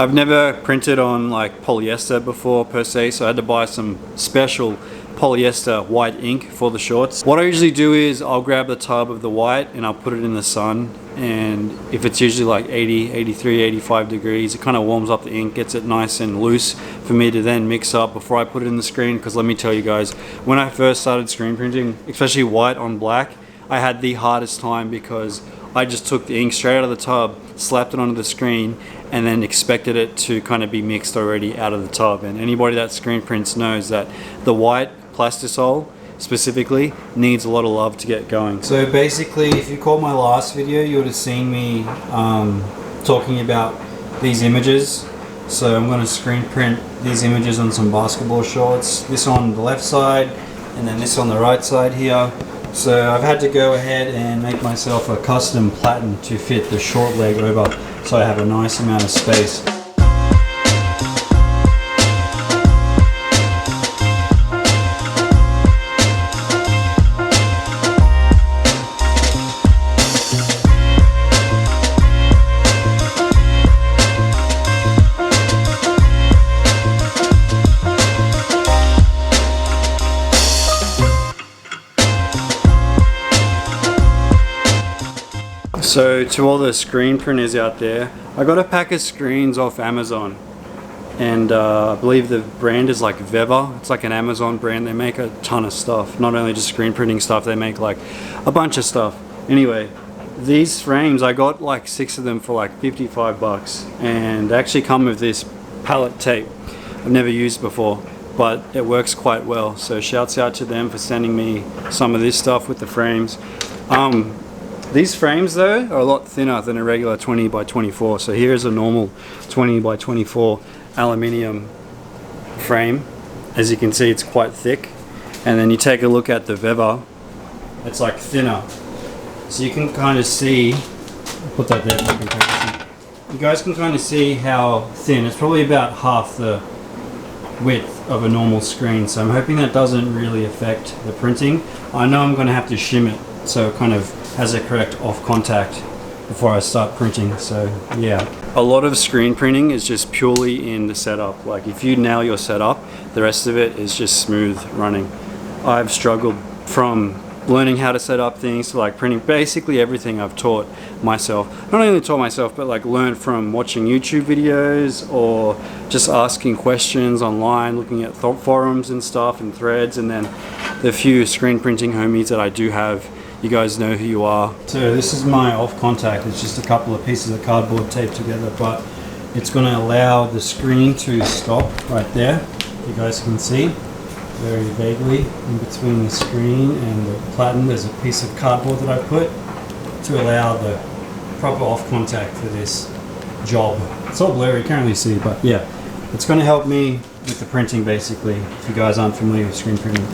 I've never printed on like polyester before per se, so I had to buy some special polyester white ink for the shorts. What I usually do is I'll grab the tub of the white and I'll put it in the sun, and if it's usually like 80, 83, 85 degrees, it kind of warms up the ink, gets it nice and loose for me to then mix up before I put it in the screen. Because let me tell you guys, when I first started screen printing, especially white on black, I had the hardest time because I just took the ink straight out of the tub, slapped it onto the screen, and then expected it to kind of be mixed already out of the tub. And anybody that screen prints knows that the white plastisol specifically needs a lot of love to get going. So basically, if you caught my last video, you would have seen me talking about these images. So I'm going to screen print these images on some basketball shorts, this on the left side and then this on the right side here. So I've had to go ahead and make myself a custom platen to fit the short leg over, so I have a nice amount of space. So to all the screen printers out there, I got a pack of screens off Amazon, and I believe the brand is like Veva. It's like an Amazon brand. They make a ton of stuff, not only just screen printing stuff, they make like a bunch of stuff. Anyway, these frames, I got like 6 of them for like 55 bucks, and they actually come with this palette tape I've never used before, but it works quite well. So shouts out to them for sending me some of this stuff with the frames. These frames though are a lot thinner than a regular 20 by 24. So here's a normal 20 by 24 aluminium frame. As you can see, it's quite thick. And then you take a look at the Veva, it's like thinner. So you can kind of see, I'll put that there. You guys can kind of see how thin. It's probably about half the width of a normal screen. So I'm hoping that doesn't really affect the printing. I know I'm going to have to shim it so it kind of has a correct off contact before I start printing. So yeah, a lot of screen printing is just purely in the setup. Like if you nail your setup, the rest of it is just smooth running. I've struggled from learning how to set up things to like printing basically everything I've taught myself. Not only taught myself, but like learned from watching YouTube videos or just asking questions online, looking at forums and stuff and threads. And then the few screen printing homies that I do have, you guys know who you are. So this is my off contact. It's just a couple of pieces of cardboard taped together, but it's going to allow the screen to stop right there. You guys can see very vaguely in between the screen and the platen, there's a piece of cardboard that I put to allow the proper off contact for this job. It's all blurry, you can't really see, but yeah, it's going to help me with the printing basically, if you guys aren't familiar with screen printing.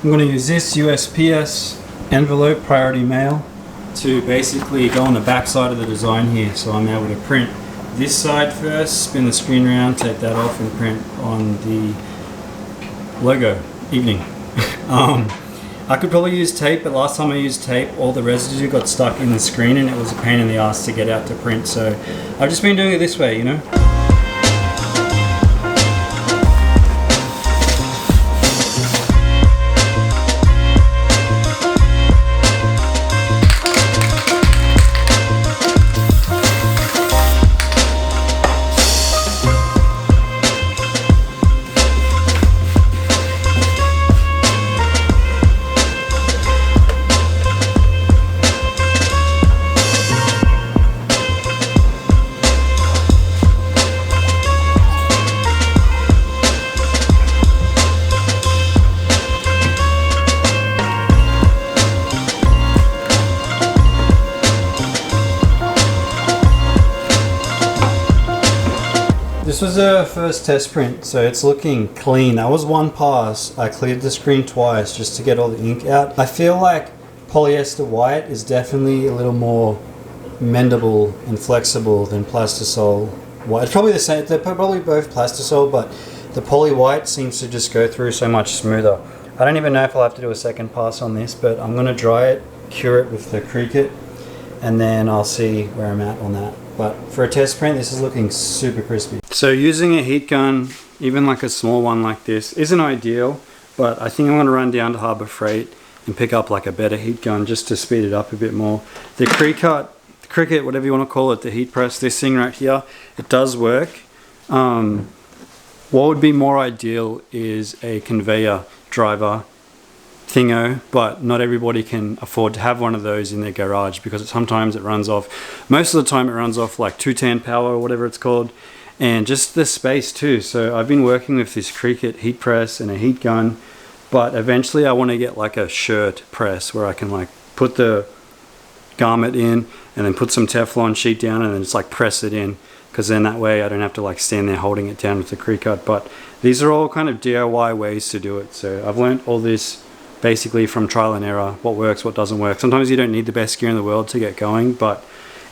I'm going to use this USPS envelope priority mail to basically go on the back side of the design here, so I'm able to print this side first, spin the screen around, take that off and print on the logo. Evening. I could probably use tape, but last time I used tape all the residue got stuck in the screen and it was a pain in the ass to get out to print, so I've just been doing it this way, you know. This was a first test print, so it's looking clean. That was one pass. I cleared the screen twice just to get all the ink out. I feel like polyester white is definitely a little more mendable and flexible than plastisol white. It's probably the same, they're probably both plastisol, but the poly white seems to just go through so much smoother. I don't even know if I'll have to do a second pass on this, but I'm going to dry it, cure it with the Cricut, and then I'll see where I'm at on that. But for a test print, this is looking super crispy. So using a heat gun, even like a small one like this, isn't ideal, but I think I'm gonna run down to Harbor Freight and pick up like a better heat gun just to speed it up a bit more. The Cricut, whatever you want to call it, the heat press, this thing right here, it does work. What would be more ideal is a conveyor driver thingo, but not everybody can afford to have one of those in their garage because sometimes it runs off, most of the time it runs off like 210 power or whatever it's called, and just the space too. So I've been working with this Cricut heat press and a heat gun, but eventually I want to get like a shirt press where I can like put the garment in and then put some Teflon sheet down and then just like press it in, because then that way I don't have to like stand there holding it down with the Cricut. But these are all kind of DIY ways to do it. So I've learned all this basically from trial and error, what works, what doesn't work. Sometimes you don't need the best gear in the world to get going, but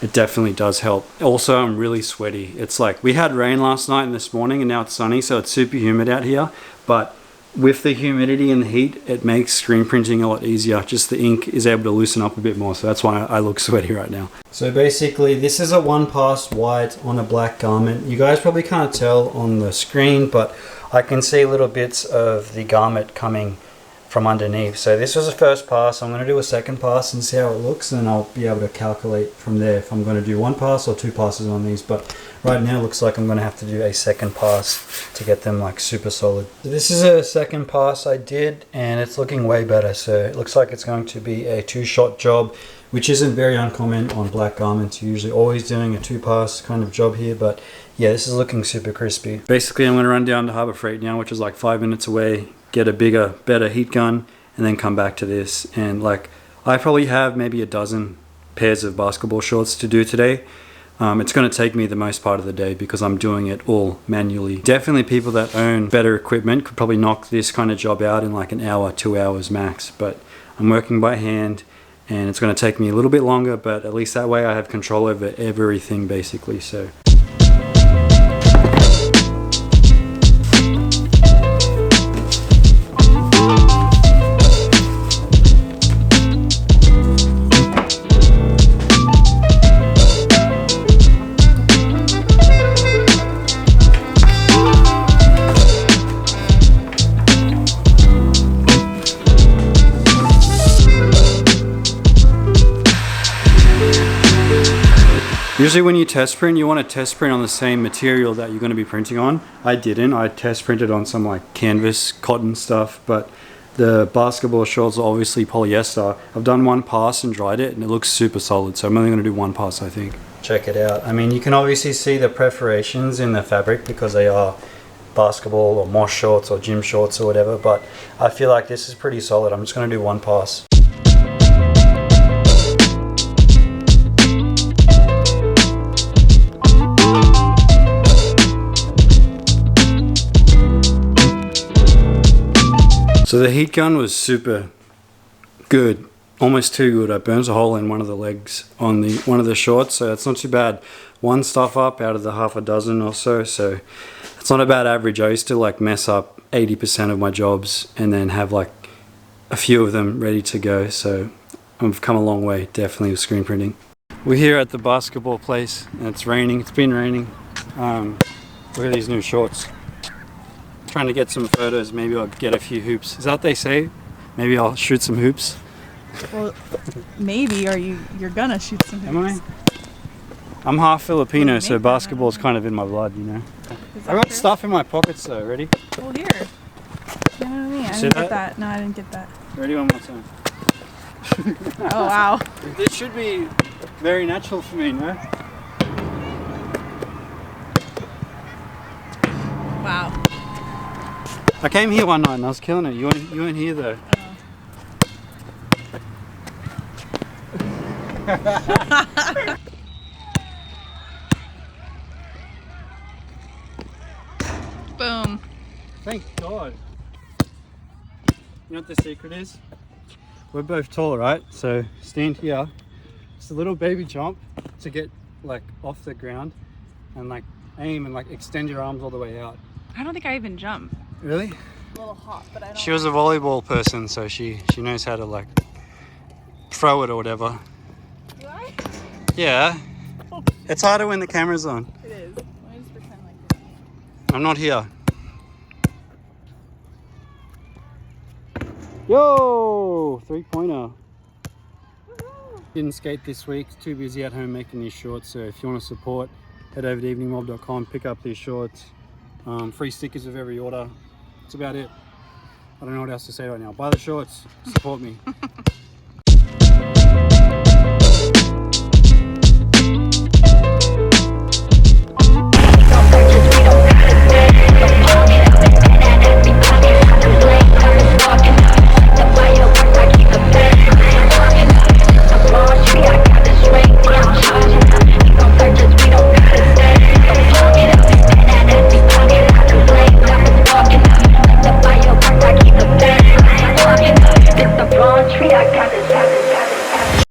it definitely does help. Also, I'm really sweaty. It's like we had rain last night and this morning and now it's sunny, so it's super humid out here. But with the humidity and the heat, it makes screen printing a lot easier. Just the ink is able to loosen up a bit more, so that's why I look sweaty right now. So basically, this is a one-pass white on a black garment. You guys probably can't tell on the screen, but I can see little bits of the garment coming from underneath. So this was the first pass. I'm going to do a second pass and see how it looks, and I'll be able to calculate from there if I'm going to do one pass or two passes on these. But right now it looks like I'm going to have to do a second pass to get them like super solid. So this is a second pass I did, and it's looking way better. So it looks like it's going to be a two-shot job, which isn't very uncommon on black garments. You're usually always doing a two-pass kind of job here, but yeah, this is looking super crispy. Basically, I'm going to run down to Harbor Freight now, which is like 5 minutes away, get a bigger, better heat gun, and then come back to this. And like, I probably have maybe a dozen pairs of basketball shorts to do today. It's going to take me the most part of the day because I'm doing it all manually. Definitely people that own better equipment could probably knock this kind of job out in like an hour, 2 hours max, but I'm working by hand and it's going to take me a little bit longer, but at least that way I have control over everything basically. So usually when you test print, you want to test print on the same material that you're going to be printing on. I didn't. I test printed on some like canvas, cotton stuff, but the basketball shorts are obviously polyester. I've done one pass and dried it and it looks super solid, so I'm only going to do one pass, I think. Check it out. I mean, you can obviously see the perforations in the fabric because they are basketball or mosh shorts or gym shorts or whatever, but I feel like this is pretty solid. I'm just going to do one pass. So the heat gun was super good, almost too good. I burnt a hole in one of the legs on one of the shorts, so it's not too bad. One stuff up out of the half a dozen or so, so it's not a bad average. I used to like mess up 80% of my jobs and then have like a few of them ready to go, so I've come a long way, definitely, with screen printing. We're here at the basketball place and it's raining. It's been raining. Look at these new shorts. Trying to get some photos, maybe I'll get a few hoops. Is that what they say? Maybe I'll shoot some hoops. Well, maybe, or you're gonna shoot some hoops. Am I? I'm half Filipino, so basketball's kind of in my blood, you know. I got stuff in my pockets though. Ready? Oh, here. You know what I mean? I didn't get that. No, I didn't get that. Ready? One more time. Oh, wow. This should be very natural for me, no? Wow. I came here one night and I was killing it. You weren't here though. Boom. Thank God. You know what the secret is? We're both tall, right? So stand here. It's a little baby jump to get like off the ground and like aim and like extend your arms all the way out. I don't think I even jump. Really? A little hot, but I don't. She was a volleyball person, so she knows how to like throw it or whatever. Do I? Yeah. It's harder when the camera's on. It is. Let me just pretend like this. I'm not here. Yo! 3-pointer. Didn't skate this week. Too busy at home making these shorts. So if you want to support, head over to eveningmob.com, pick up these shorts. Free stickers with every order. That's about it. I don't know what else to say right now. Buy the shorts. Support me.